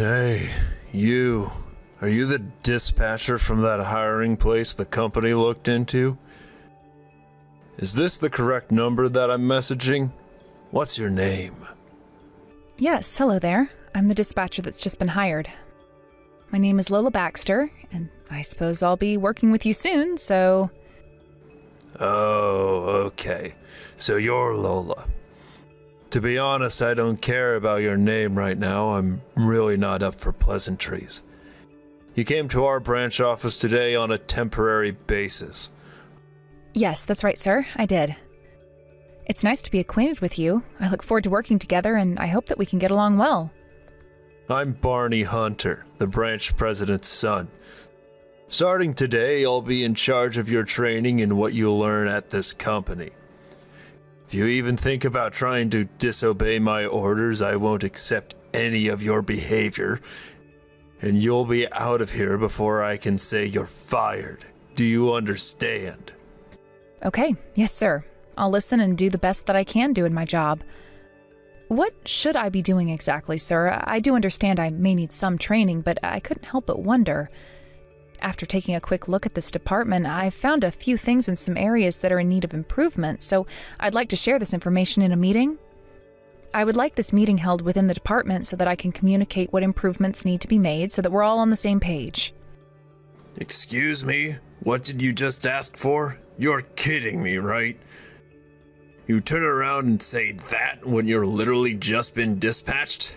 Hey, you. Are you the dispatcher from that hiring place the company looked into? Is this the correct number that I'm messaging? What's your name? Yes, hello there. I'm the dispatcher that's just been hired. My name is Lola Baxter, and I suppose I'll be working with you soon, so... Oh, okay. So you're Lola. To be honest, I don't care about your name right now. I'm really not up for pleasantries. You came to our branch office today on a temporary basis. Yes, that's right, sir. I did. It's nice to be acquainted with you. I look forward to working together, and I hope that we can get along well. I'm Barney Hunter, the branch president's son. Starting today, I'll be in charge of your training and what you'll learn at this company. If you even think about trying to disobey my orders, I won't accept any of your behavior, and you'll be out of here before I can say you're fired. Do you understand? Okay, yes, sir. I'll listen and do the best that I can do in my job. What should I be doing exactly, sir? I do understand I may need some training, but I couldn't help but wonder. After taking a quick look at this department, I've found a few things in some areas that are in need of improvement, so I'd like to share this information in a meeting. I would like this meeting held within the department so that I can communicate what improvements need to be made so that we're all on the same page. Excuse me? What did you just ask for? You're kidding me, right? You turn around and say that when you're literally just been dispatched?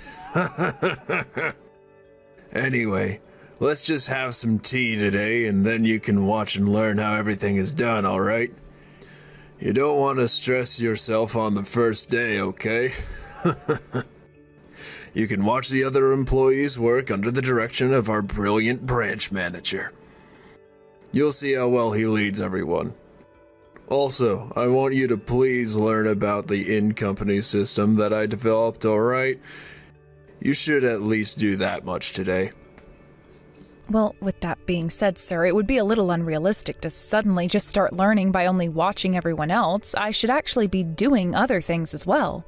Anyway, let's just have some tea today and then you can watch and learn how everything is done, alright? You don't want to stress yourself on the first day, okay? You can watch the other employees work under the direction of our brilliant branch manager. You'll see how well he leads everyone. Also, I want you to please learn about the in-company system that I developed, alright? You should at least do that much today. Well, with that being said, sir, it would be a little unrealistic to suddenly just start learning by only watching everyone else. I should actually be doing other things as well.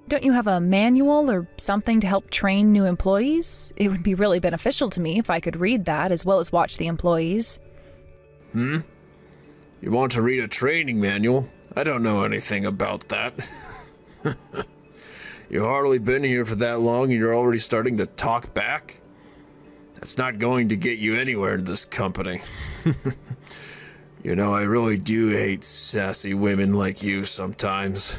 Don't you have a manual or something to help train new employees? It would be really beneficial to me if I could read that as well as watch the employees. You want to read a training manual? I don't know anything about that. You've hardly been here for that long and you're already starting to talk back? That's not going to get you anywhere in this company. You know, I really do hate sassy women like you sometimes.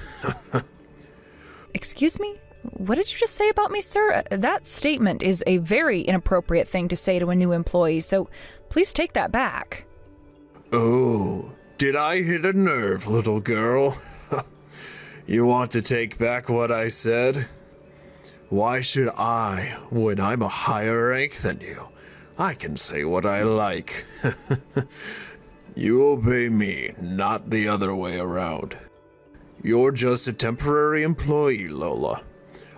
Excuse me? What did you just say about me, sir? That statement is a very inappropriate thing to say to a new employee, so please take that back. Oh, did I hit a nerve, little girl? You want to take back what I said? Why should I, when I'm a higher rank than you? I can say what I like. You obey me, not the other way around. You're just a temporary employee, Lola.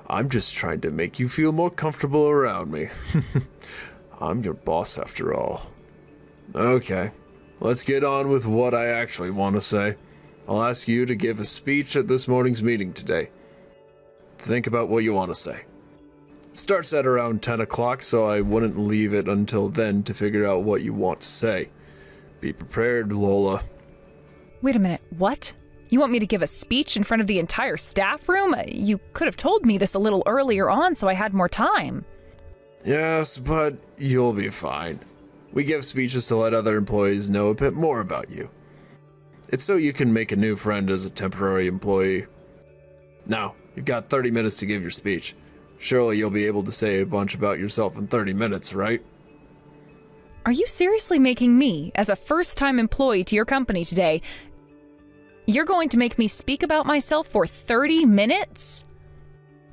I'm just trying to make you feel more comfortable around me. I'm your boss after all. Okay, let's get on with what I actually want to say. I'll ask you to give a speech at this morning's meeting today. Think about what you want to say. It starts at around 10 o'clock, so I wouldn't leave it until then to figure out what you want to say. Be prepared, Lola. Wait a minute, what? You want me to give a speech in front of the entire staff room? You could have told me this a little earlier on so I had more time. Yes, but you'll be fine. We give speeches to let other employees know a bit more about you. It's so you can make a new friend as a temporary employee. Now, you've got 30 minutes to give your speech. Surely you'll be able to say a bunch about yourself in 30 minutes, right? Are you seriously making me, as a first-time employee to your company today, you're going to make me speak about myself for 30 minutes?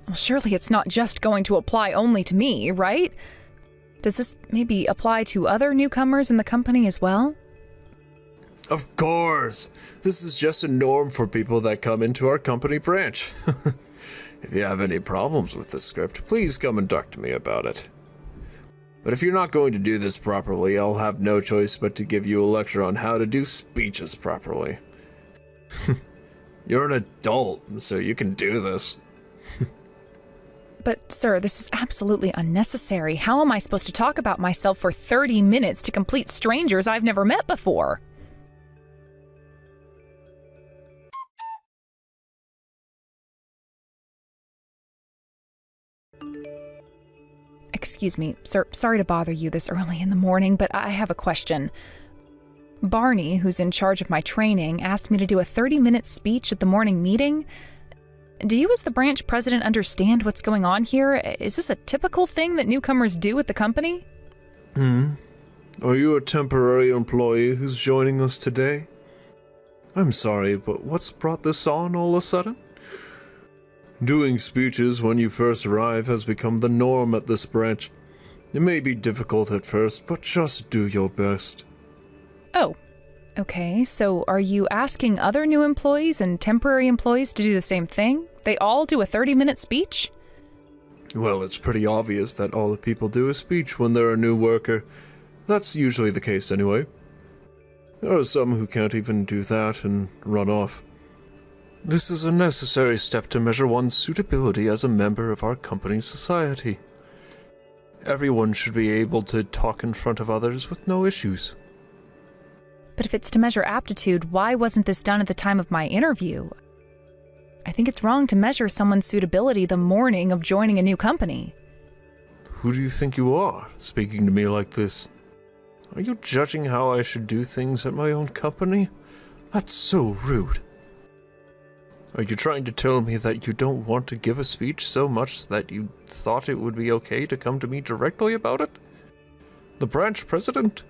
Well, surely it's not just going to apply only to me, right? Does this maybe apply to other newcomers in the company as well? Of course! This is just a norm for people that come into our company branch. If you have any problems with this script, please come and talk to me about it. But if you're not going to do this properly, I'll have no choice but to give you a lecture on how to do speeches properly. You're an adult, so you can do this. But, sir, this is absolutely unnecessary. How am I supposed to talk about myself for 30 minutes to complete strangers I've never met before? Excuse me, sir, sorry to bother you this early in the morning, but I have a question. Barney, who's in charge of my training, asked me to do a 30-minute speech at the morning meeting. Do you as the branch president understand what's going on here? Is this a typical thing that newcomers do at the company? Are you a temporary employee who's joining us today? I'm sorry, but what's brought this on all of a sudden? Doing speeches when you first arrive has become the norm at this branch. It may be difficult at first, but just do your best. Oh, okay. So are you asking other new employees and temporary employees to do the same thing? They all do a 30-minute speech? Well, it's pretty obvious that all the people do a speech when they're a new worker. That's usually the case anyway. There are some who can't even do that and run off. This is a necessary step to measure one's suitability as a member of our company's society. Everyone should be able to talk in front of others with no issues. But if it's to measure aptitude, why wasn't this done at the time of my interview? I think it's wrong to measure someone's suitability the morning of joining a new company. Who do you think you are, speaking to me like this? Are you judging how I should do things at my own company? That's so rude. Are you trying to tell me that you don't want to give a speech so much that you thought it would be okay to come to me directly about it? The branch president?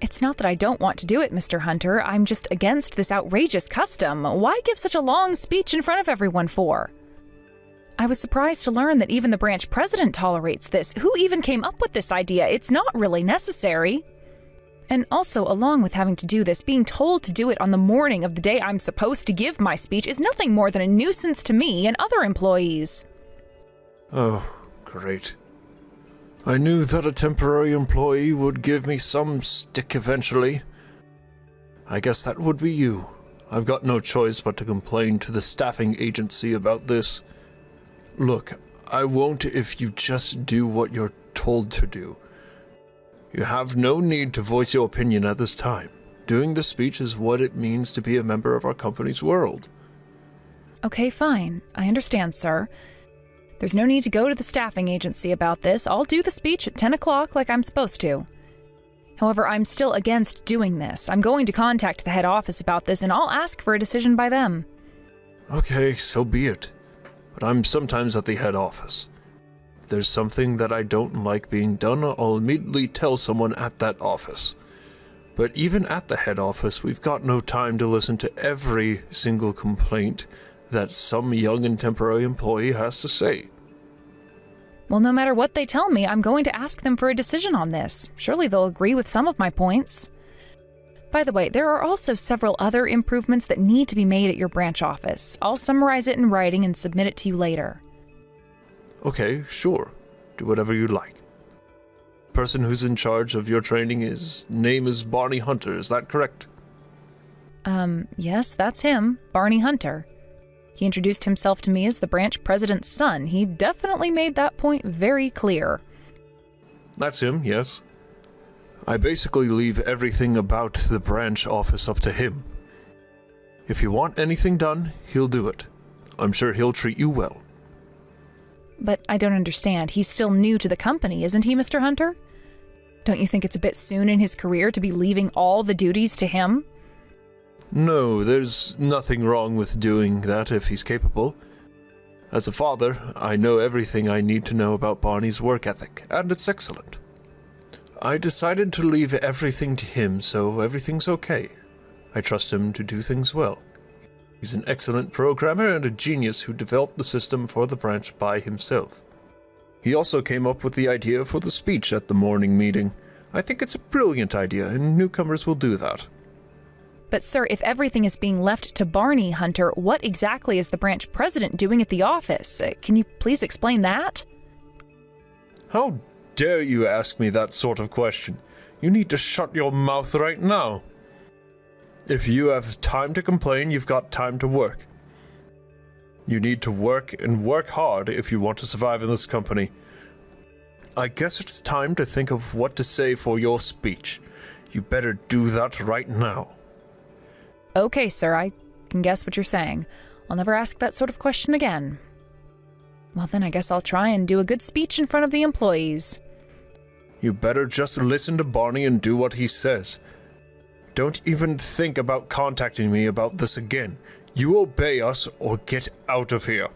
It's not that I don't want to do it, Mr. Hunter. I'm just against this outrageous custom. Why give such a long speech in front of everyone for? I was surprised to learn that even the branch president tolerates this. Who even came up with this idea? It's not really necessary. And also, along with having to do this, being told to do it on the morning of the day I'm supposed to give my speech is nothing more than a nuisance to me and other employees. Oh, great. I knew that a temporary employee would give me some stick eventually. I guess that would be you. I've got no choice but to complain to the staffing agency about this. Look, I won't if you just do what you're told to do. You have no need to voice your opinion at this time. Doing the speech is what it means to be a member of our company's world. Okay, fine. I understand, sir. There's no need to go to the staffing agency about this. I'll do the speech at 10 o'clock like I'm supposed to. However, I'm still against doing this. I'm going to contact the head office about this, and I'll ask for a decision by them. Okay, so be it. But I'm sometimes at the head office. If there's something that I don't like being done, I'll immediately tell someone at that office. But even at the head office, we've got no time to listen to every single complaint that some young and temporary employee has to say. Well, no matter what they tell me, I'm going to ask them for a decision on this. Surely they'll agree with some of my points. By the way, there are also several other improvements that need to be made at your branch office. I'll summarize it in writing and submit it to you later. Okay, sure. Do whatever you like. The person who's in charge of your training name is Barney Hunter, is that correct? Yes, that's him, Barney Hunter. He introduced himself to me as the branch president's son. He definitely made that point very clear. That's him, yes. I basically leave everything about the branch office up to him. If you want anything done, he'll do it. I'm sure he'll treat you well. But I don't understand. He's still new to the company, isn't he, Mr. Hunter? Don't you think it's a bit soon in his career to be leaving all the duties to him? No, there's nothing wrong with doing that if he's capable. As a father, I know everything I need to know about Barney's work ethic, and it's excellent. I decided to leave everything to him, so everything's okay. I trust him to do things well. He's an excellent programmer and a genius who developed the system for the branch by himself. He also came up with the idea for the speech at the morning meeting. I think it's a brilliant idea, and newcomers will do that. But sir, if everything is being left to Barney Hunter, what exactly is the branch president doing at the office? Can you please explain that? How dare you ask me that sort of question? You need to shut your mouth right now. If you have time to complain, you've got time to work. You need to work and work hard if you want to survive in this company. I guess it's time to think of what to say for your speech. You better do that right now. Okay, sir, I can guess what you're saying. I'll never ask that sort of question again. Well, then I guess I'll try and do a good speech in front of the employees. You better just listen to Barney and do what he says. Don't even think about contacting me about this again. You obey us or get out of here.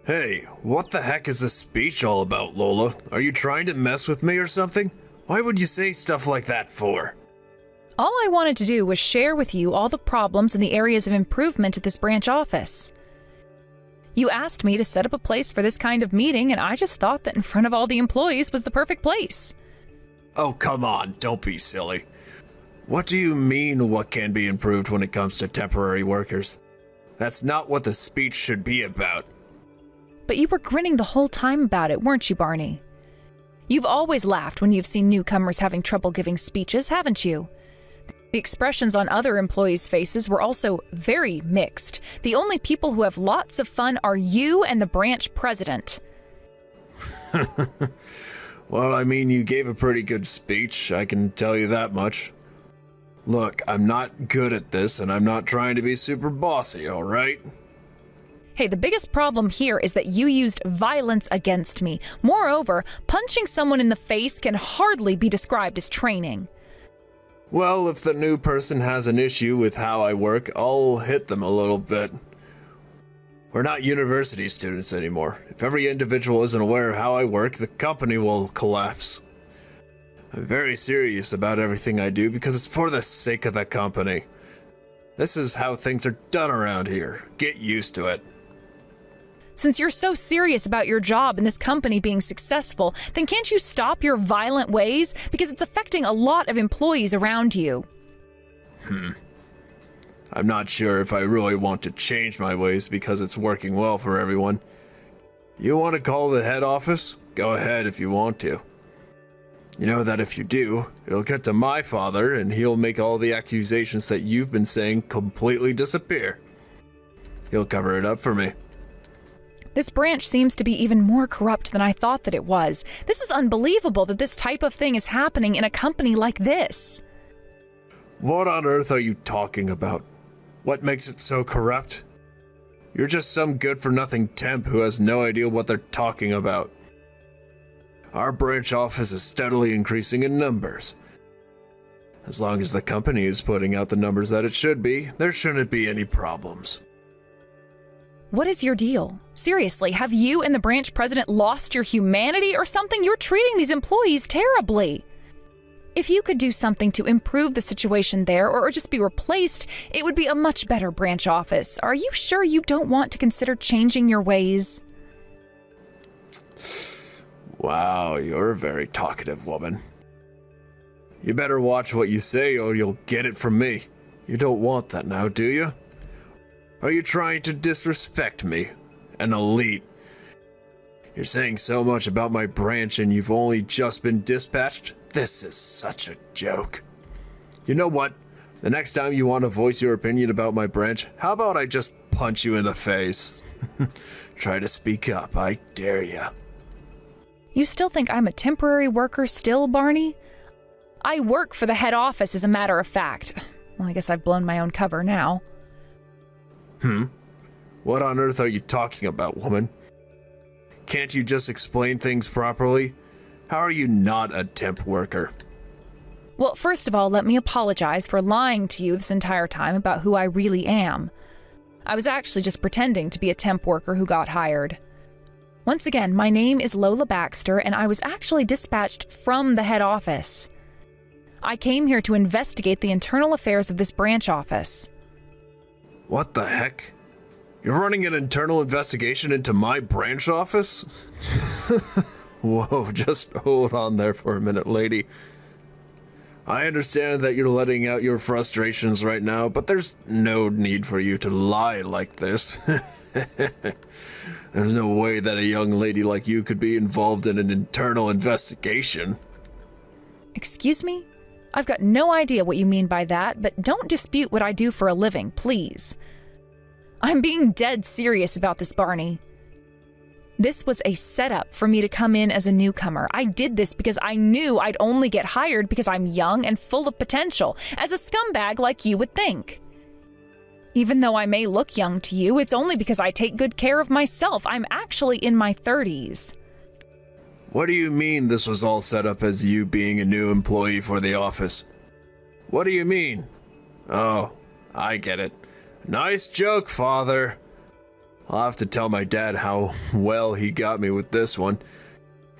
Hey, what the heck is this speech all about, Lola? Are you trying to mess with me or something? Why would you say stuff like that for? All I wanted to do was share with you all the problems and the areas of improvement at this branch office. You asked me to set up a place for this kind of meeting, and I just thought that in front of all the employees was the perfect place. Oh, come on, don't be silly. What do you mean what can be improved when it comes to temporary workers? That's not what the speech should be about. But you were grinning the whole time about it, weren't you, Barney? You've always laughed when you've seen newcomers having trouble giving speeches, haven't you? The expressions on other employees' faces were also very mixed. The only people who have lots of fun are you and the branch president. Well, I mean, you gave a pretty good speech, I can tell you that much. Look, I'm not good at this, and I'm not trying to be super bossy, all right? Hey, the biggest problem here is that you used violence against me. Moreover, punching someone in the face can hardly be described as training. Well, if the new person has an issue with how I work, I'll hit them a little bit. We're not university students anymore. If every individual isn't aware of how I work, the company will collapse. I'm very serious about everything I do because it's for the sake of the company. This is how things are done around here. Get used to it. Since you're so serious about your job and this company being successful, then can't you stop your violent ways? Because it's affecting a lot of employees around you. I'm not sure if I really want to change my ways because it's working well for everyone. You want to call the head office? Go ahead if you want to. You know that if you do, it'll get to my father and he'll make all the accusations that you've been saying completely disappear. He'll cover it up for me. This branch seems to be even more corrupt than I thought that it was. This is unbelievable that this type of thing is happening in a company like this. What on earth are you talking about? What makes it so corrupt? You're just some good-for-nothing temp who has no idea what they're talking about. Our branch office is steadily increasing in numbers. As long as the company is putting out the numbers that it should be, there shouldn't be any problems. What is your deal? Seriously, have you and the branch president lost your humanity or something? You're treating these employees terribly. If you could do something to improve the situation there or just be replaced, it would be a much better branch office. Are you sure you don't want to consider changing your ways? Wow, you're a very talkative woman. You better watch what you say or you'll get it from me. You don't want that now, do you? Are you trying to disrespect me? An elite? You're saying so much about my branch and you've only just been dispatched? This is such a joke. You know what? The next time you want to voice your opinion about my branch, how about I just punch you in the face? Try to speak up, I dare ya. You still think I'm a temporary worker still, Barney? I work for the head office, as a matter of fact. Well, I guess I've blown my own cover now. What on earth are you talking about, woman? Can't you just explain things properly? How are you not a temp worker? Well, first of all, let me apologize for lying to you this entire time about who I really am. I was actually just pretending to be a temp worker who got hired. Once again, my name is Lola Baxter, and I was actually dispatched from the head office. I came here to investigate the internal affairs of this branch office. What the heck? You're running an internal investigation into my branch office? Whoa, just hold on there for a minute, lady. I understand that you're letting out your frustrations right now, but there's no need for you to lie like this. There's no way that a young lady like you could be involved in an internal investigation. Excuse me? I've got no idea what you mean by that, but don't dispute what I do for a living, please. I'm being dead serious about this, Barney. This was a setup for me to come in as a newcomer. I did this because I knew I'd only get hired because I'm young and full of potential, as a scumbag like you would think. Even though I may look young to you, it's only because I take good care of myself. I'm actually in my 30s. What do you mean this was all set up as you being a new employee for the office? What do you mean? Oh, I get it. Nice joke, Father. I'll have to tell my dad how well he got me with this one.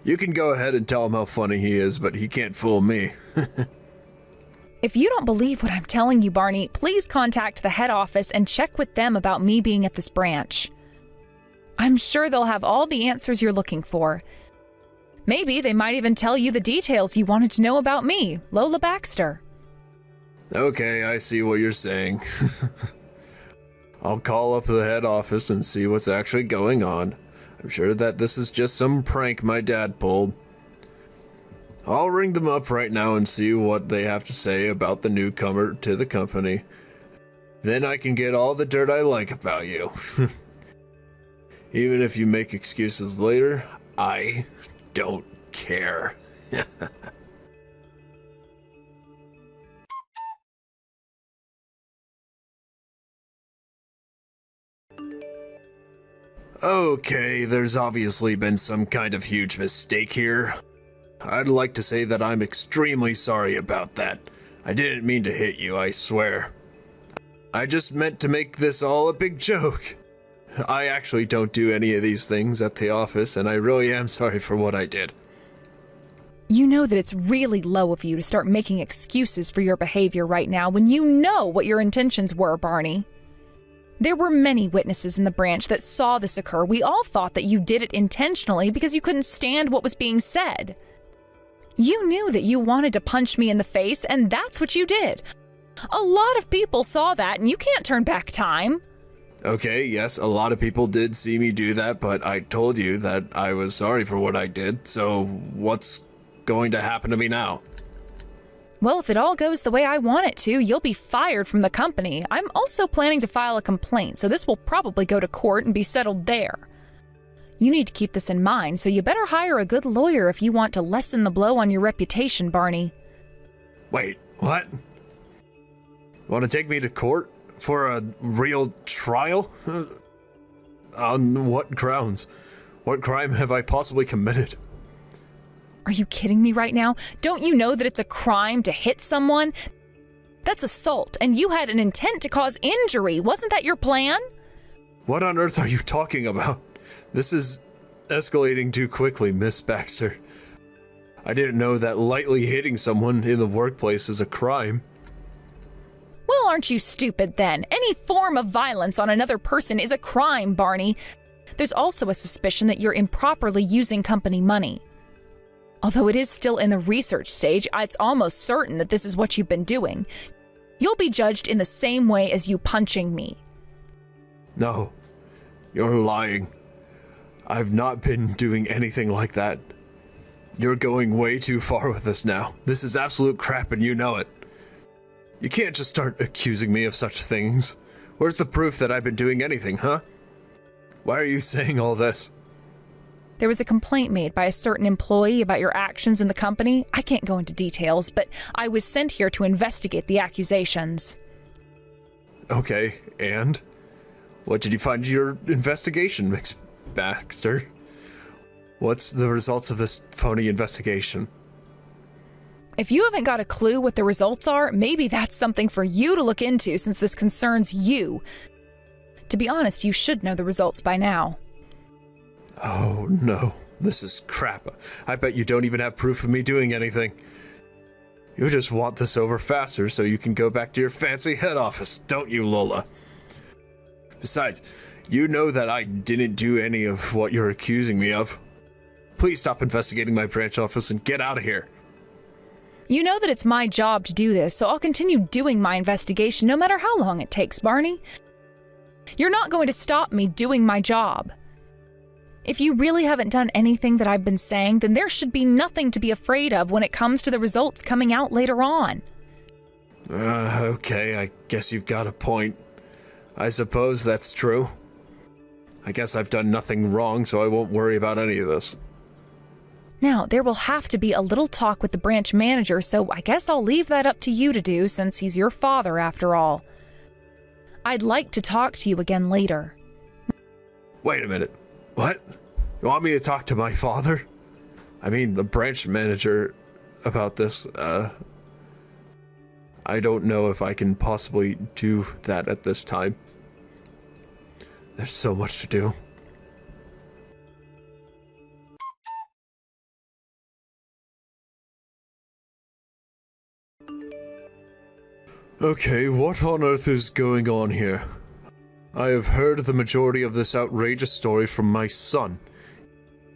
You can go ahead and tell him how funny he is, but he can't fool me. If you don't believe what I'm telling you, Barney, please contact the head office and check with them about me being at this branch. I'm sure they'll have all the answers you're looking for. Maybe they might even tell you the details you wanted to know about me, Lola Baxter. Okay, I see what you're saying. I'll call up the head office and see what's actually going on. I'm sure that this is just some prank my dad pulled. I'll ring them up right now and see what they have to say about the newcomer to the company. Then I can get all the dirt I like about you. Even if you make excuses later, I don't care. Okay, there's obviously been some kind of huge mistake here. I'd like to say that I'm extremely sorry about that. I didn't mean to hit you, I swear. I just meant to make this all a big joke. I actually don't do any of these things at the office, and I really am sorry for what I did. You know that it's really low of you to start making excuses for your behavior right now when you know what your intentions were, Barney. There were many witnesses in the branch that saw this occur. We all thought that you did it intentionally because you couldn't stand what was being said. You knew that you wanted to punch me in the face, and that's what you did. A lot of people saw that, and you can't turn back time. Okay, yes, a lot of people did see me do that, but I told you that I was sorry for what I did, so what's going to happen to me now? Well, if it all goes the way I want it to, you'll be fired from the company. I'm also planning to file a complaint, so this will probably go to court and be settled there. You need to keep this in mind, so you better hire a good lawyer if you want to lessen the blow on your reputation, Barney. Wait, what? Want to take me to court for a real trial? On what grounds? What crime have I possibly committed? Are you kidding me right now? Don't you know that it's a crime to hit someone? That's assault, and you had an intent to cause injury. Wasn't that your plan? What on earth are you talking about? This is escalating too quickly, Miss Baxter. I didn't know that lightly hitting someone in the workplace is a crime. Well, aren't you stupid then? Any form of violence on another person is a crime, Barney. There's also a suspicion that you're improperly using company money. Although it is still in the research stage, it's almost certain that this is what you've been doing. You'll be judged in the same way as you punching me. No, you're lying. I've not been doing anything like that. You're going way too far with this now. This is absolute crap and you know it. You can't just start accusing me of such things. Where's the proof that I've been doing anything, huh? Why are you saying all this? There was a complaint made by a certain employee about your actions in the company. I can't go into details, but I was sent here to investigate the accusations. Okay, and? What did you find in your investigation, Miss Baxter? What's the results of this phony investigation? If you haven't got a clue what the results are, maybe that's something for you to look into since this concerns you. To be honest, you should know the results by now. Oh no, this is crap. I bet you don't even have proof of me doing anything. You just want this over faster so you can go back to your fancy head office, don't you, Lola? Besides, you know that I didn't do any of what you're accusing me of. Please stop investigating my branch office and get out of here. You know that it's my job to do this, so I'll continue doing my investigation no matter how long it takes, Barney. You're not going to stop me doing my job. If you really haven't done anything that I've been saying, then there should be nothing to be afraid of when it comes to the results coming out later on. Okay, I guess you've got a point. I suppose that's true. I guess I've done nothing wrong, so I won't worry about any of this. Now, there will have to be a little talk with the branch manager, so I guess I'll leave that up to you to do since he's your father after all. I'd like to talk to you again later. Wait a minute. What? You want me to talk to my father? I mean, the branch manager about this, I don't know if I can possibly do that at this time. There's so much to do. Okay, what on earth is going on here? I have heard the majority of this outrageous story from my son.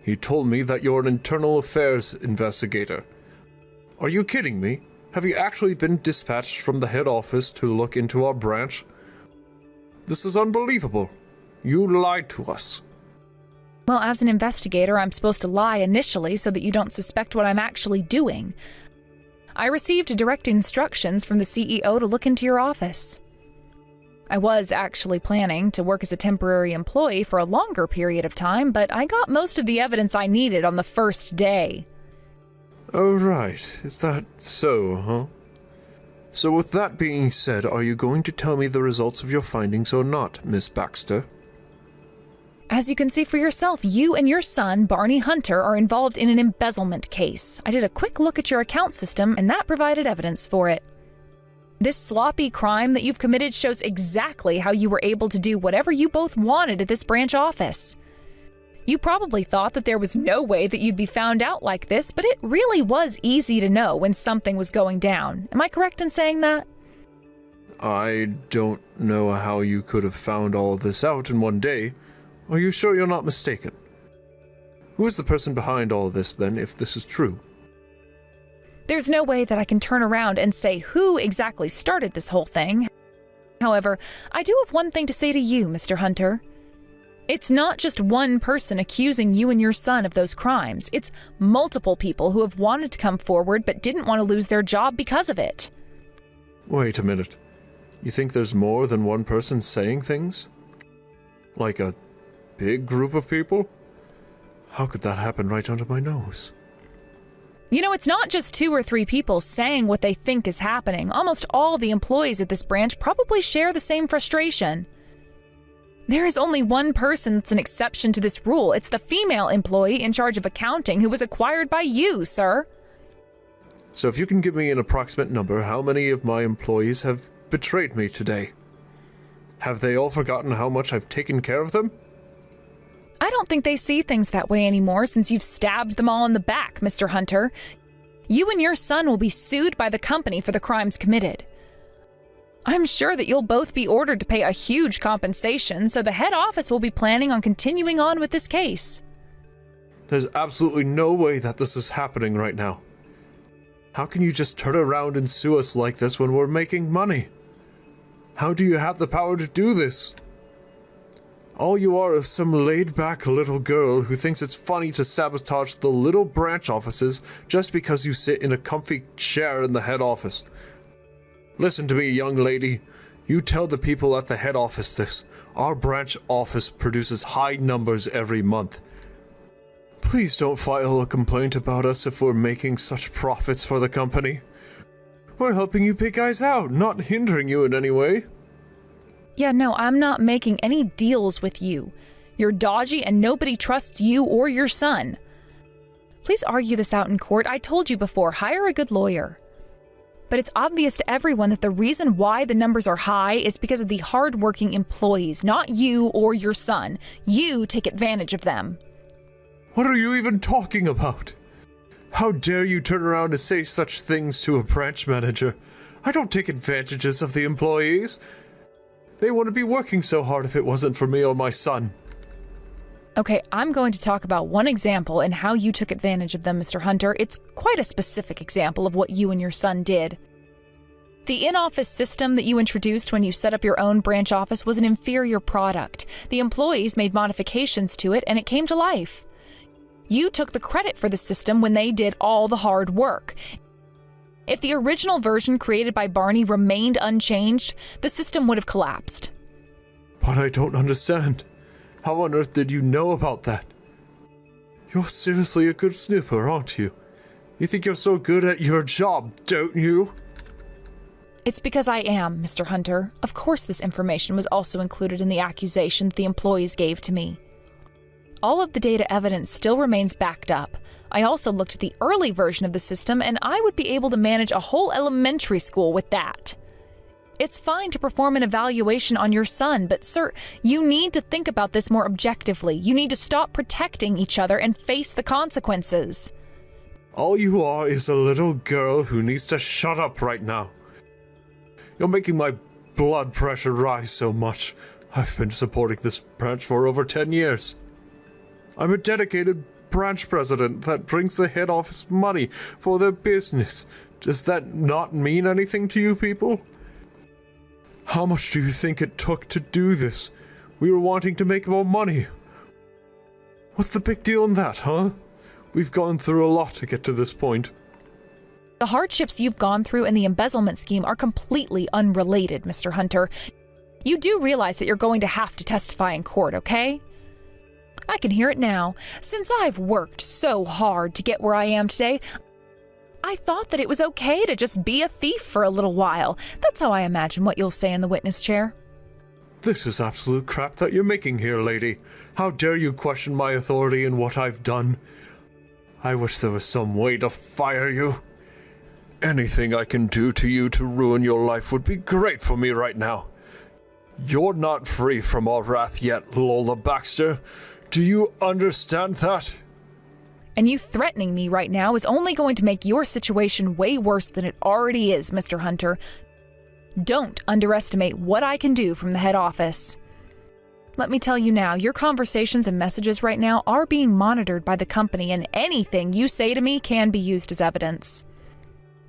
He told me that you're an internal affairs investigator. Are you kidding me? Have you actually been dispatched from the head office to look into our branch? This is unbelievable. You lied to us. Well, as an investigator, I'm supposed to lie initially so that you don't suspect what I'm actually doing. I received direct instructions from the CEO to look into your office. I was actually planning to work as a temporary employee for a longer period of time, but I got most of the evidence I needed on the first day. Oh, right. Is that so, huh? So with that being said, are you going to tell me the results of your findings or not, Miss Baxter? As you can see for yourself, you and your son, Barney Hunter, are involved in an embezzlement case. I did a quick look at your account system, and that provided evidence for it. This sloppy crime that you've committed shows exactly how you were able to do whatever you both wanted at this branch office. You probably thought that there was no way that you'd be found out like this, but it really was easy to know when something was going down. Am I correct in saying that? I don't know how you could have found all this out in one day. Are you sure you're not mistaken? Who is the person behind all this, then, if this is true? There's no way that I can turn around and say who exactly started this whole thing. However, I do have one thing to say to you, Mr. Hunter. It's not just one person accusing you and your son of those crimes. It's multiple people who have wanted to come forward but didn't want to lose their job because of it. Wait a minute. You think there's more than one person saying things? Like a big group of people? How could that happen right under my nose? You know, it's not just 2 or 3 people saying what they think is happening. Almost all the employees at this branch probably share the same frustration. There is only one person that's an exception to this rule. It's the female employee in charge of accounting who was acquired by you, sir. So if you can give me an approximate number, how many of my employees have betrayed me today? Have they all forgotten how much I've taken care of them? I don't think they see things that way anymore since you've stabbed them all in the back, Mr. Hunter. You and your son will be sued by the company for the crimes committed. I'm sure that you'll both be ordered to pay a huge compensation, so the head office will be planning on continuing on with this case. There's absolutely no way that this is happening right now. How can you just turn around and sue us like this when we're making money? How do you have the power to do this? All you are is some laid-back little girl who thinks it's funny to sabotage the little branch offices just because you sit in a comfy chair in the head office. Listen to me, young lady. You tell the people at the head office this. Our branch office produces high numbers every month. Please don't file a complaint about us if we're making such profits for the company. We're helping you big guys out, not hindering you in any way. Yeah, no, I'm not making any deals with you. You're dodgy and nobody trusts you or your son. Please argue this out in court. I told you before, hire a good lawyer. But it's obvious to everyone that the reason why the numbers are high is because of the hard-working employees, not you or your son. You take advantage of them. What are you even talking about? How dare you turn around and say such things to a branch manager? I don't take advantages of the employees. They wouldn't be working so hard if it wasn't for me or my son. Okay, I'm going to talk about one example and how you took advantage of them, Mr. Hunter. It's quite a specific example of what you and your son did. The in-office system that you introduced when you set up your own branch office was an inferior product. The employees made modifications to it and it came to life. You took the credit for the system when they did all the hard work. If the original version created by Barney remained unchanged, the system would have collapsed. But I don't understand. How on earth did you know about that? You're seriously a good snooper, aren't you? You think you're so good at your job, don't you? It's because I am, Mr. Hunter. Of course this information was also included in the accusation the employees gave to me. All of the data evidence still remains backed up. I also looked at the early version of the system, and I would be able to manage a whole elementary school with that. It's fine to perform an evaluation on your son, but sir, you need to think about this more objectively. You need to stop protecting each other and face the consequences. All you are is a little girl who needs to shut up right now. You're making my blood pressure rise so much. I've been supporting this branch for over 10 years. I'm a dedicated branch president that brings the head office money for their business. Does that not mean anything to you people? How much do you think it took to do this? We were wanting to make more money. What's the big deal in that, huh? We've gone through a lot to get to this point. The hardships you've gone through and the embezzlement scheme are completely unrelated, Mr. Hunter. You do realize that you're going to have to testify in court, okay? I can hear it now. Since I've worked so hard to get where I am today, I thought that it was okay to just be a thief for a little while. That's how I imagine what you'll say in the witness chair. This is absolute crap that you're making here, lady. How dare you question my authority and what I've done? I wish there was some way to fire you. Anything I can do to you to ruin your life would be great for me right now. You're not free from all wrath yet, Lola Baxter. Do you understand that? And you threatening me right now is only going to make your situation way worse than it already is, Mr. Hunter. Don't underestimate what I can do from the head office. Let me tell you now, your conversations and messages right now are being monitored by the company, and anything you say to me can be used as evidence.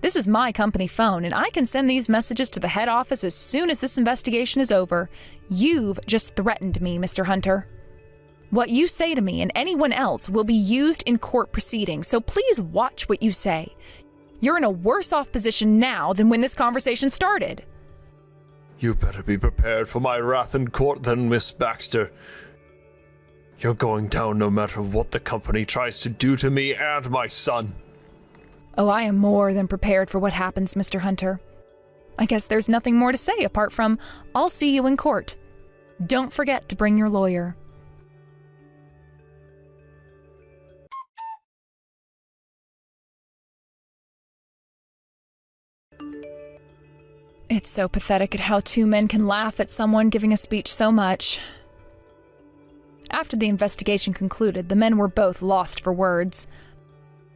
This is my company phone, and I can send these messages to the head office as soon as this investigation is over. You've just threatened me, Mr. Hunter. What you say to me and anyone else will be used in court proceedings, so please watch what you say. You're in a worse off position now than when this conversation started. You better be prepared for my wrath in court then, Miss Baxter. You're going down no matter what the company tries to do to me and my son. Oh, I am more than prepared for what happens, Mr. Hunter. I guess there's nothing more to say apart from, I'll see you in court. Don't forget to bring your lawyer. It's so pathetic at how two men can laugh at someone giving a speech so much. After the investigation concluded, the men were both lost for words.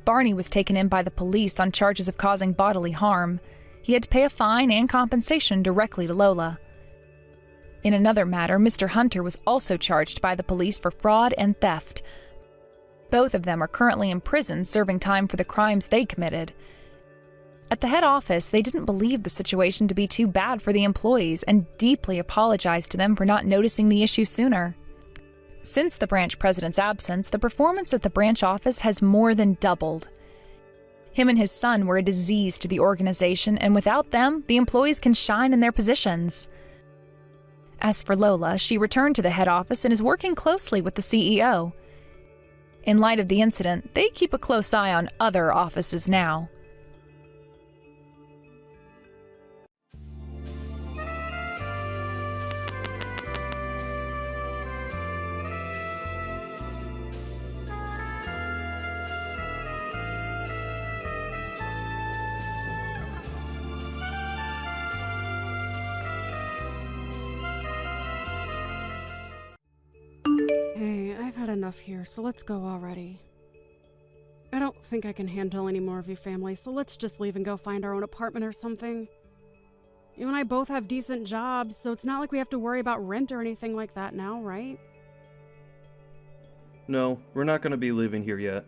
Barney was taken in by the police on charges of causing bodily harm. He had to pay a fine and compensation directly to Lola. In another matter, Mr. Hunter was also charged by the police for fraud and theft. Both of them are currently in prison serving time for the crimes they committed. At the head office, they didn't believe the situation to be too bad for the employees and deeply apologized to them for not noticing the issue sooner. Since the branch president's absence, the performance at the branch office has more than doubled. Him and his son were a disease to the organization, and without them, the employees can shine in their positions. As for Lola, she returned to the head office and is working closely with the CEO. In light of the incident, they keep a close eye on other offices now. Hey, I've had enough here, so let's go already. I don't think I can handle any more of your family, so let's just leave and go find our own apartment or something. You and I both have decent jobs, so it's not like we have to worry about rent or anything like that now, right? No, we're not going to be living here yet.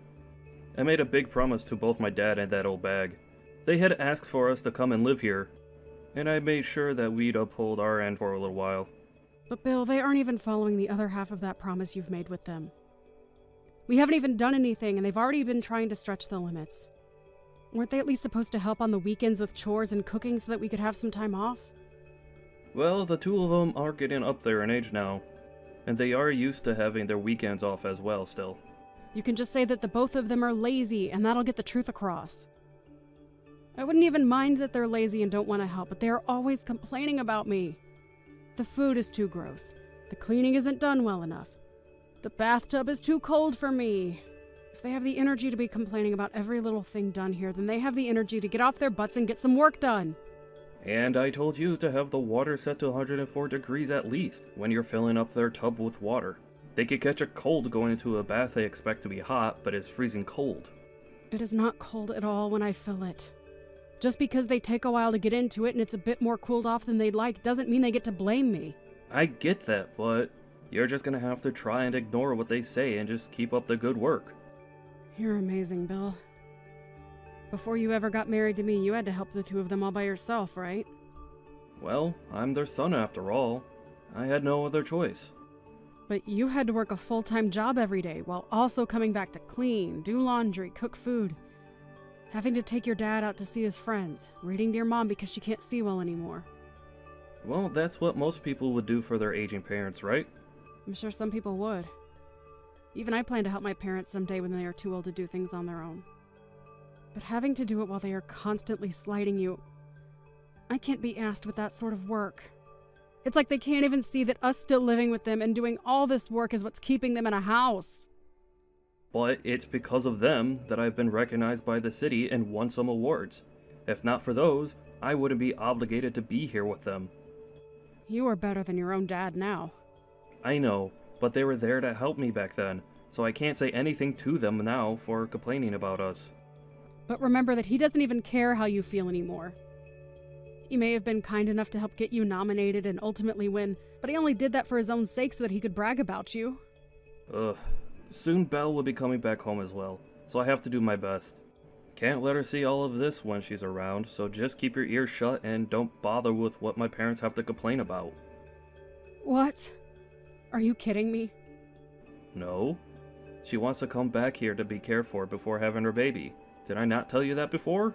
I made a big promise to both my dad and that old bag. They had asked for us to come and live here, and I made sure that we'd uphold our end for a little while. But Bill, they aren't even following the other half of that promise you've made with them. We haven't even done anything, and they've already been trying to stretch the limits. Weren't they at least supposed to help on the weekends with chores and cooking so that we could have some time off? Well, the two of them are getting up there in age now, and they are used to having their weekends off as well still. You can just say that the both of them are lazy, and that'll get the truth across. I wouldn't even mind that they're lazy and don't want to help, but they're always complaining about me. The food is too gross. The cleaning isn't done well enough. The bathtub is too cold for me. If they have the energy to be complaining about every little thing done here, then they have the energy to get off their butts and get some work done. And I told you to have the water set to 104 degrees at least when you're filling up their tub with water. They could catch a cold going into a bath they expect to be hot, but is freezing cold. It is not cold at all when I fill it. Just because they take a while to get into it and it's a bit more cooled off than they'd like doesn't mean they get to blame me. I get that, but you're just gonna have to try and ignore what they say and just keep up the good work. You're amazing, Bill. Before you ever got married to me, you had to help the two of them all by yourself, right? Well, I'm their son after all. I had no other choice. But you had to work a full-time job every day while also coming back to clean, do laundry, cook food. Having to take your dad out to see his friends, reading to your mom because she can't see well anymore. Well, that's what most people would do for their aging parents, right? I'm sure some people would. Even I plan to help my parents someday when they are too old to do things on their own. But having to do it while they are constantly slighting you, I can't be asked with that sort of work. It's like they can't even see that us still living with them and doing all this work is what's keeping them in a house. But it's because of them that I've been recognized by the city and won some awards. If not for those, I wouldn't be obligated to be here with them. You are better than your own dad now. I know, but they were there to help me back then, so I can't say anything to them now for complaining about us. But remember that he doesn't even care how you feel anymore. He may have been kind enough to help get you nominated and ultimately win, but he only did that for his own sake so that he could brag about you. Ugh. Soon Belle will be coming back home as well, so I have to do my best. Can't let her see all of this when she's around, so just keep your ears shut and don't bother with what my parents have to complain about. What? Are you kidding me? No. She wants to come back here to be cared for before having her baby. Did I not tell you that before?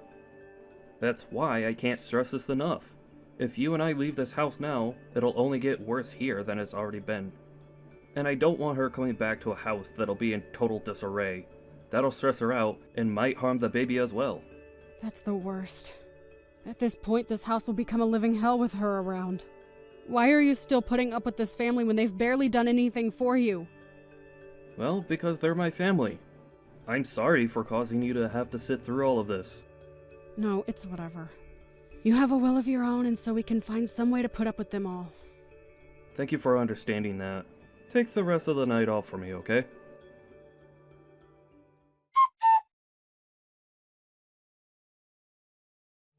That's why I can't stress this enough. If you and I leave this house now, it'll only get worse here than it's already been. And I don't want her coming back to a house that'll be in total disarray. That'll stress her out and might harm the baby as well. That's the worst. At this point, this house will become a living hell with her around. Why are you still putting up with this family when they've barely done anything for you? Well, because they're my family. I'm sorry for causing you to have to sit through all of this. No, it's whatever. You have a will of your own, and so we can find some way to put up with them all. Thank you for understanding that. Take the rest of the night off for me, okay?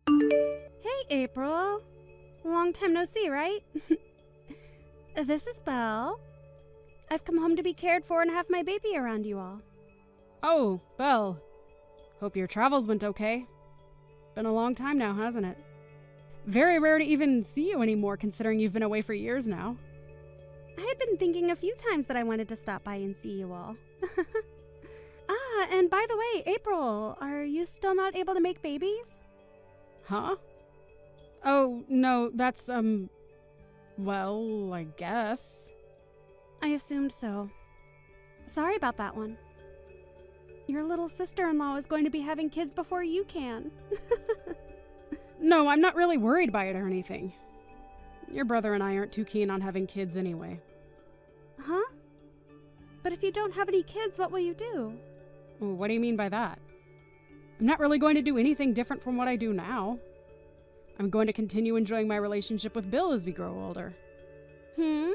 Hey, April. Long time no see, right? This is Belle. I've come home to be cared for and have my baby around you all. Oh, Belle. Hope your travels went okay. Been a long time now, hasn't it? Very rare to even see you anymore, considering you've been away for years now. I had been thinking a few times that I wanted to stop by and see you all. And by the way, April, are you still not able to make babies? Huh? Oh, no, that's, well, I guess. I assumed so. Sorry about that one. Your little sister-in-law is going to be having kids before you can. No, I'm not really worried by it or anything. Your brother and I aren't too keen on having kids anyway. Huh? But if you don't have any kids, what will you do? Well, what do you mean by that? I'm not really going to do anything different from what I do now. I'm going to continue enjoying my relationship with Bill as we grow older. A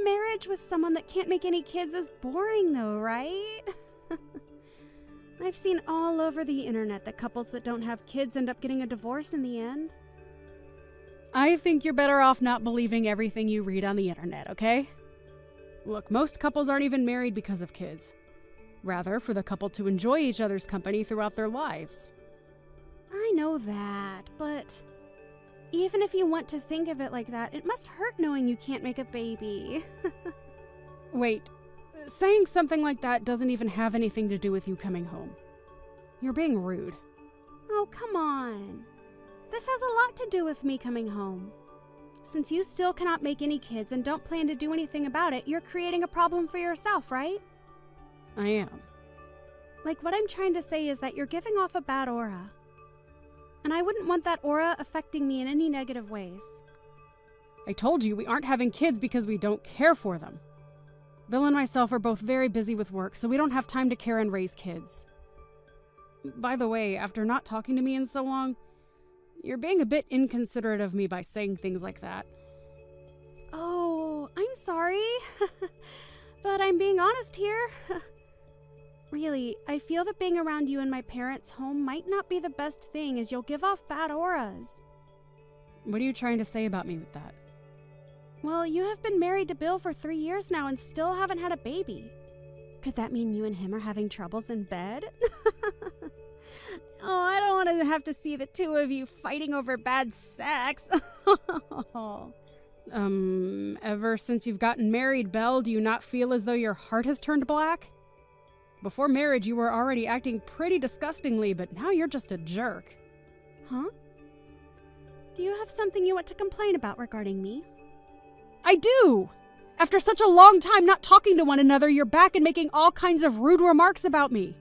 marriage with someone that can't make any kids is boring though, right? I've seen all over the internet that couples that don't have kids end up getting a divorce in the end. I think you're better off not believing everything you read on the internet, okay? Look, most couples aren't even married because of kids. Rather, for the couple to enjoy each other's company throughout their lives. I know that, but Even if you want to think of it like that, it must hurt knowing you can't make a baby. Wait, saying something like that doesn't even have anything to do with you coming home. You're being rude. Oh, come on. This has a lot to do with me coming home. Since you still cannot make any kids and don't plan to do anything about it, you're creating a problem for yourself, right? I am. Like, what I'm trying to say is that you're giving off a bad aura. And I wouldn't want that aura affecting me in any negative ways. I told you we aren't having kids because we don't care for them. Bill and myself are both very busy with work, so we don't have time to care and raise kids. By the way, after not talking to me in so long, you're being a bit inconsiderate of me by saying things like that. Oh, I'm sorry. But I'm being honest here. Really, I feel that being around you in my parents' home might not be the best thing, as you'll give off bad auras. What are you trying to say about me with that? Well, you have been married to Bill for 3 years now and still haven't had a baby. Could that mean you and him are having troubles in bed? Oh, I don't want to have to see the two of you fighting over bad sex. Ever since you've gotten married, Belle, do you not feel as though your heart has turned black? Before marriage, you were already acting pretty disgustingly, but now you're just a jerk. Huh? Do you have something you want to complain about regarding me? I do! After such a long time not talking to one another, you're back and making all kinds of rude remarks about me.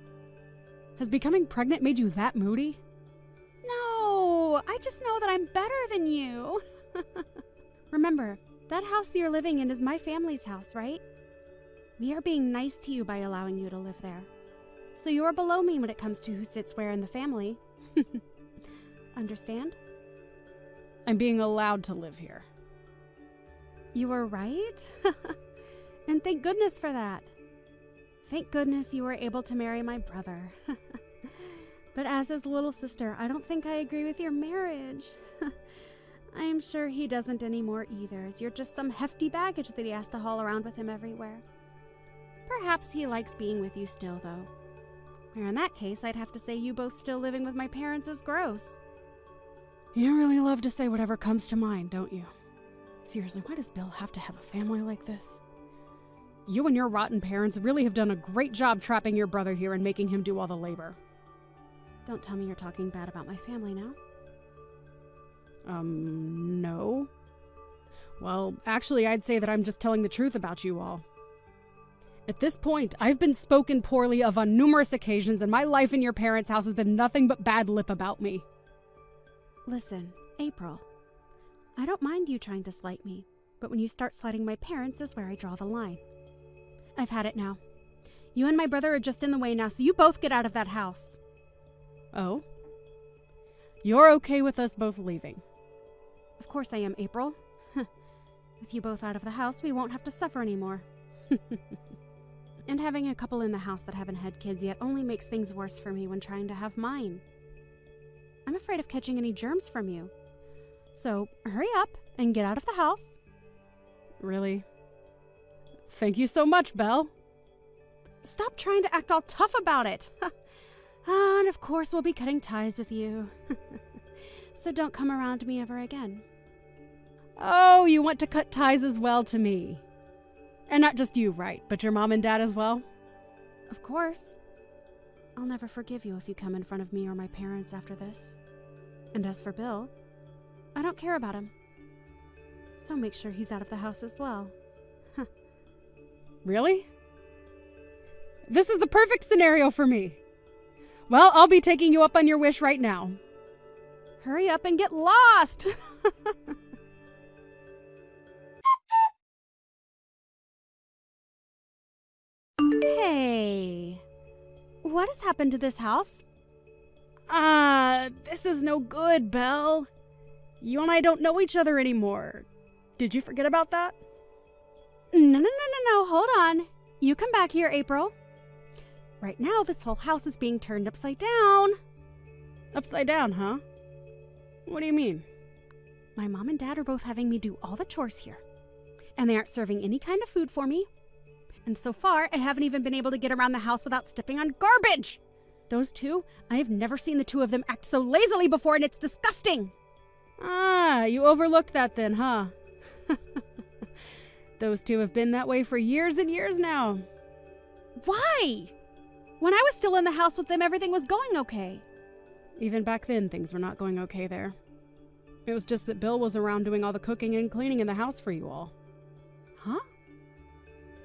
Has becoming pregnant made you that moody? No, I just know that I'm better than you. Remember, that house you're living in is my family's house, right? We are being nice to you by allowing you to live there. So you are below me when it comes to who sits where in the family. Understand? I'm being allowed to live here. You were right. And thank goodness for that. Thank goodness you were able to marry my brother. But as his little sister, I don't think I agree with your marriage. I am sure he doesn't anymore either, as you're just some hefty baggage that he has to haul around with him everywhere. Perhaps he likes being with you still, though. Where in that case, I'd have to say you both still living with my parents is gross. You really love to say whatever comes to mind, don't you? Seriously, why does Bill have to have a family like this? You and your rotten parents really have done a great job trapping your brother here and making him do all the labor. Don't tell me you're talking bad about my family now. No. Well, actually, I'd say that I'm just telling the truth about you all. At this point, I've been spoken poorly of on numerous occasions, and my life in your parents' house has been nothing but bad lip about me. Listen, April. I don't mind you trying to slight me, but when you start slighting my parents is where I draw the line. I've had it now. You and my brother are just in the way now, so you both get out of that house. Oh? You're okay with us both leaving? Of course I am, April. With you both out of the house, we won't have to suffer anymore. And having a couple in the house that haven't had kids yet only makes things worse for me when trying to have mine. I'm afraid of catching any germs from you. So, hurry up and get out of the house. Really? Thank you so much, Belle. Stop trying to act all tough about it. And of course we'll be cutting ties with you. So don't come around me ever again. Oh, you want to cut ties as well to me. And not just you, right, but your mom and dad as well? Of course. I'll never forgive you if you come in front of me or my parents after this. And as for Bill, I don't care about him. So make sure he's out of the house as well. Really? This is the perfect scenario for me. Well, I'll be taking you up on your wish right now. Hurry up and get lost! Hey, what has happened to this house? This is no good, Belle. You and I don't know each other anymore. Did you forget about that? No, hold on. You come back here, April. Right now, this whole house is being turned upside down. Upside down, huh? What do you mean? My mom and dad are both having me do all the chores here. And they aren't serving any kind of food for me. And so far, I haven't even been able to get around the house without stepping on garbage. Those two, I have never seen the two of them act so lazily before, and it's disgusting. Ah, you overlooked that then, huh? Those two have been that way for years and years now. Why? When I was still in the house with them, everything was going okay. Even back then, things were not going okay there. It was just that Bill was around doing all the cooking and cleaning in the house for you all. Huh?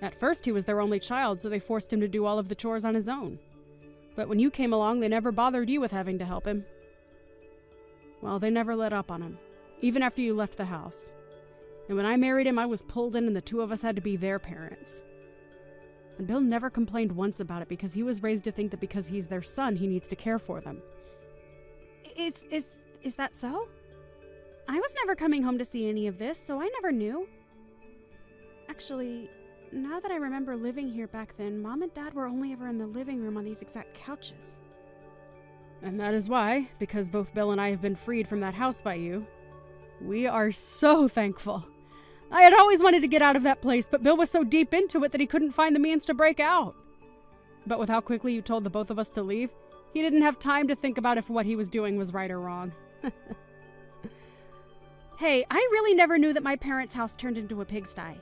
At first, he was their only child, so they forced him to do all of the chores on his own. But when you came along, they never bothered you with having to help him. Well, they never let up on him, even after you left the house. And when I married him, I was pulled in and the two of us had to be their parents. And Bill never complained once about it because he was raised to think that because he's their son, he needs to care for them. Is that so? I was never coming home to see any of this, so I never knew. Actually, now that I remember living here back then, Mom and Dad were only ever in the living room on these exact couches. And that is why, because both Bill and I have been freed from that house by you, we are so thankful. I had always wanted to get out of that place, but Bill was so deep into it that he couldn't find the means to break out. But with how quickly you told the both of us to leave, he didn't have time to think about if what he was doing was right or wrong. Hey, I really never knew that my parents' house turned into a pigsty.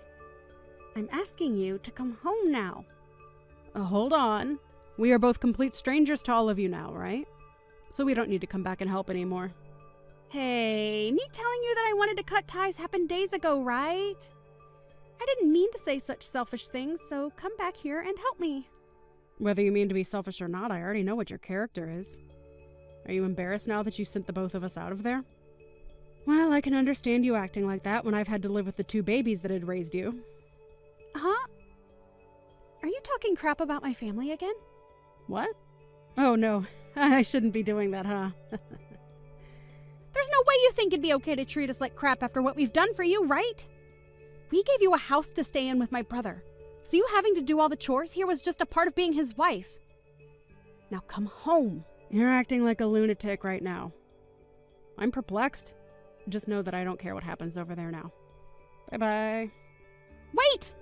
I'm asking you to come home now. Hold on. We are both complete strangers to all of you now, right? So we don't need to come back and help anymore. Hey, me telling you that I wanted to cut ties happened days ago, right? I didn't mean to say such selfish things, so come back here and help me. Whether you mean to be selfish or not, I already know what your character is. Are you embarrassed now that you sent the both of us out of there? Well, I can understand you acting like that when I've had to live with the two babies that had raised you. Huh? Are you talking crap about my family again? What? Oh, no. I shouldn't be doing that, huh? There's no way you think it'd be okay to treat us like crap after what we've done for you, right? We gave you a house to stay in with my brother, so you having to do all the chores here was just a part of being his wife. Now come home. You're acting like a lunatic right now. I'm perplexed. Just know that I don't care what happens over there now. Bye-bye. Wait!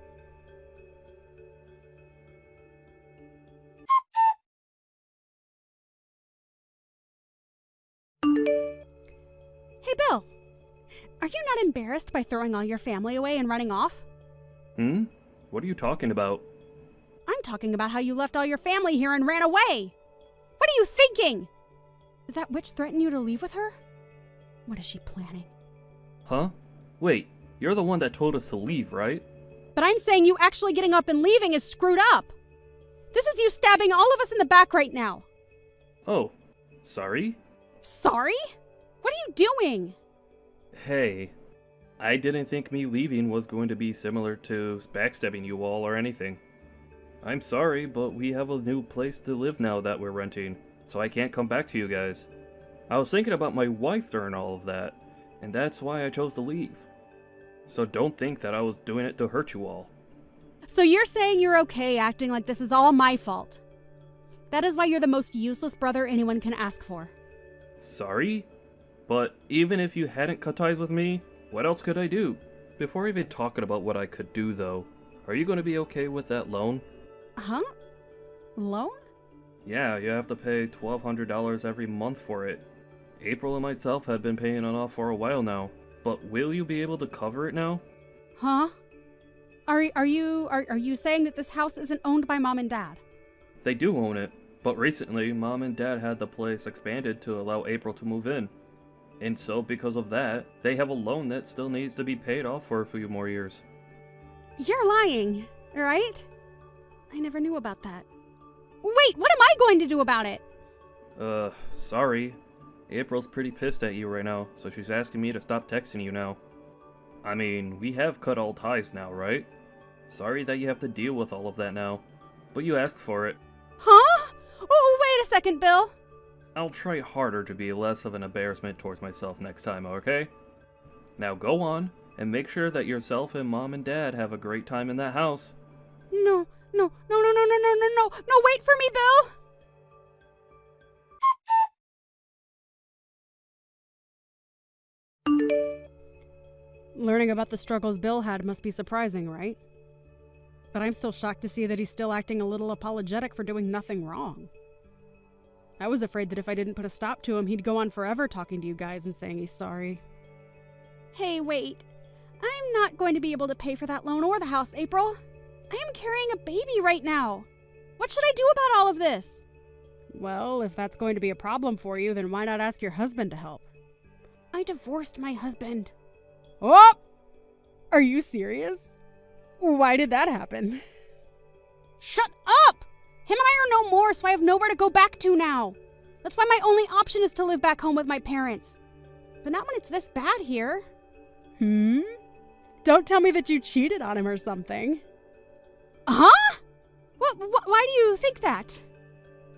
Hey, Bill. Are you not embarrassed by throwing all your family away and running off? What are you talking about? I'm talking about how you left all your family here and ran away. What are you thinking? Did that witch threaten you to leave with her? What is she planning? Huh? Wait, you're the one that told us to leave, right? But I'm saying you actually getting up and leaving is screwed up. This is you stabbing all of us in the back right now. Oh, sorry? Sorry? What are you doing? Hey, I didn't think me leaving was going to be similar to backstabbing you all or anything. I'm sorry, but we have a new place to live now that we're renting, so I can't come back to you guys. I was thinking about my wife during all of that, and that's why I chose to leave. So don't think that I was doing it to hurt you all. So you're saying you're okay acting like this is all my fault. That is why you're the most useless brother anyone can ask for. Sorry? But even if you hadn't cut ties with me, what else could I do? Before even talking about what I could do though, are you going to be okay with that loan? Huh? Loan? Yeah, you have to pay $1,200 every month for it. April and myself had been paying it off for a while now, but will you be able to cover it now? Huh? Are you saying that this house isn't owned by Mom and Dad? They do own it, but recently Mom and Dad had the place expanded to allow April to move in. And so because of that, they have a loan that still needs to be paid off for a few more years. You're lying, right? I never knew about that. Wait, what am I going to do about it? Sorry. April's pretty pissed at you right now, so she's asking me to stop texting you now. I mean, we have cut all ties now, right? Sorry that you have to deal with all of that now, but you asked for it. Huh? Oh, wait a second, Bill. I'll try harder to be less of an embarrassment towards myself next time, okay? Now go on, and make sure that yourself and Mom and Dad have a great time in that house. No, wait for me, Bill! Learning about the struggles Bill had must be surprising, right? But I'm still shocked to see that he's still acting a little apologetic for doing nothing wrong. I was afraid that if I didn't put a stop to him, he'd go on forever talking to you guys and saying he's sorry. Hey, wait. I'm not going to be able to pay for that loan or the house, April. I am carrying a baby right now. What should I do about all of this? Well, if that's going to be a problem for you, then why not ask your husband to help? I divorced my husband. Oh! Are you serious? Why did that happen? Shut up! Him and I are no more, so I have nowhere to go back to now. That's why my only option is to live back home with my parents. But not when it's this bad here. Don't tell me that you cheated on him or something. Huh? Why do you think that?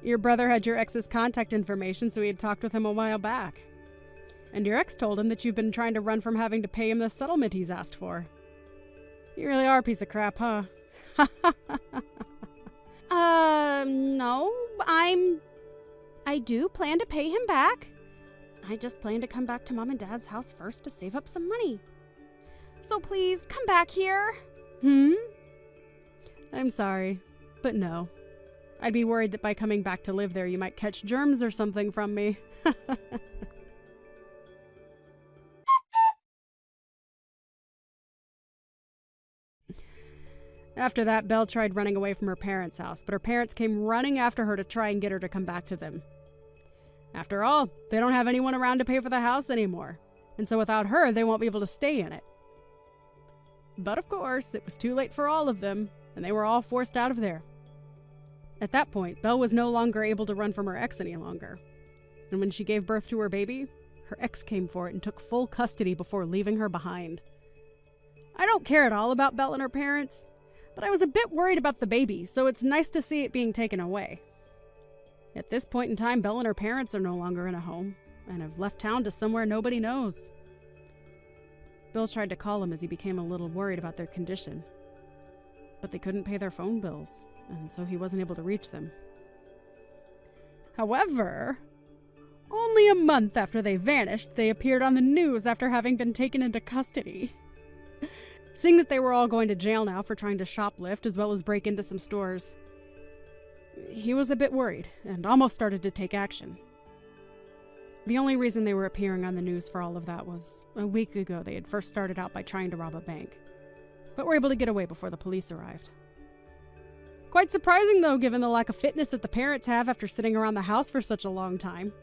Your brother had your ex's contact information, so he had talked with him a while back. And your ex told him that you've been trying to run from having to pay him the settlement he's asked for. You really are a piece of crap, huh? No. I do plan to pay him back. I just plan to come back to Mom and Dad's house first to save up some money. So please, come back here. I'm sorry, but no. I'd be worried that by coming back to live there, you might catch germs or something from me. After that, Belle tried running away from her parents' house, but her parents came running after her to try and get her to come back to them. After all, they don't have anyone around to pay for the house anymore, and so without her, they won't be able to stay in it. But of course, it was too late for all of them, and they were all forced out of there. At that point, Belle was no longer able to run from her ex any longer. And when she gave birth to her baby, her ex came for it and took full custody before leaving her behind. I don't care at all about Belle and her parents, but I was a bit worried about the baby, so it's nice to see it being taken away. At this point in time, Belle and her parents are no longer in a home, and have left town to somewhere nobody knows. Bill tried to call him as he became a little worried about their condition. But they couldn't pay their phone bills, and so he wasn't able to reach them. However, only a month after they vanished, they appeared on the news after having been taken into custody. Seeing that they were all going to jail now for trying to shoplift as well as break into some stores, he was a bit worried and almost started to take action. The only reason they were appearing on the news for all of that was a week ago they had first started out by trying to rob a bank, but were able to get away before the police arrived. Quite surprising though, given the lack of fitness that the parents have after sitting around the house for such a long time.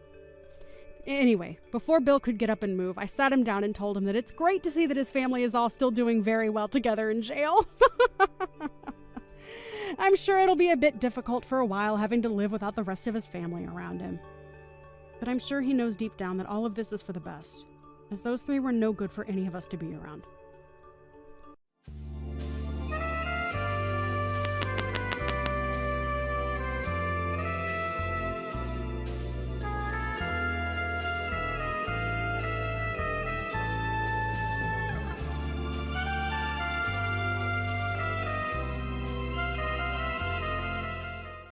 Anyway, before Bill could get up and move, I sat him down and told him that it's great to see that his family is all still doing very well together in jail. I'm sure it'll be a bit difficult for a while having to live without the rest of his family around him. But I'm sure he knows deep down that all of this is for the best, as those three were no good for any of us to be around.